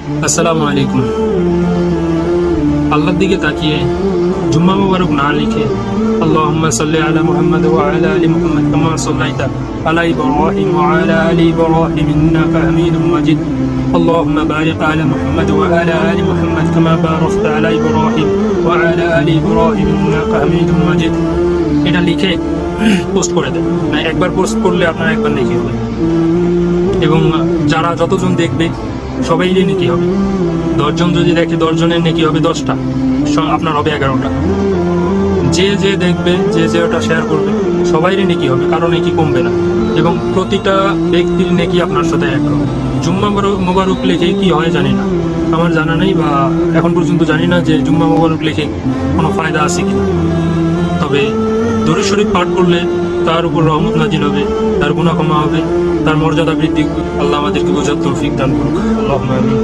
আসসালামু আলাইকুম। আল্লাহর দিকে তাকিয়ে জুম্মা মুবারক না লিখে আল্লাহুম্মা সাল্লি আলা মুহাম্মাদ ওয়া আলা আলি মুহাম্মাদ কামা সাল্লাইতা আলা ইব্রাহিম ওয়া আলা আলি ইব্রাহিম ইন্নাকা হামিদুম মাজিদ। আল্লাহুম্মা বারিক আলা মুহাম্মাদ ওয়া আলা আলি মুহাম্মাদ কামা বারাকতা আলা ইব্রাহিম ওয়া আলা আলি ইব্রাহিম ইন্নাকা হামিদুম মাজিদ। এটা লিখে পোস্ট করে দেন। না, একবার পোস্ট করলে আপনার একবার নেকি হবে, এবং যারা যতজন দেখবে সবাইরই নেকি হবে। 10 জন যদি দেখে 10 জনের নেকি হবে 10টা, আপনার হবে 11টা। যে দেখবে, যে ওটা শেয়ার করবে সবাইরই নেকি হবে, কারণ নেকি কমবে না, এবং প্রতিটা ব্যক্তির নেকি আপনার সাথে এক হবে। জুম্মা মোবারক লিখে কি হয় জানি না, আমার জানা নেই, বা এখন পর্যন্ত জানি না যে জুম্মা মোবারক লিখে কোনো ফায়দা আছে কিনা। তবে দরুদ শরীফ পাঠ করলে তার উপর রহমত নাজিল হবে, তার গুনাহ ক্ষমা হবে, তার মর্যাদা বৃদ্ধি। আল্লাহ আমাদেরকে বোঝার তৌফিক দান করুক। আল্লাহুম্মা আমিন।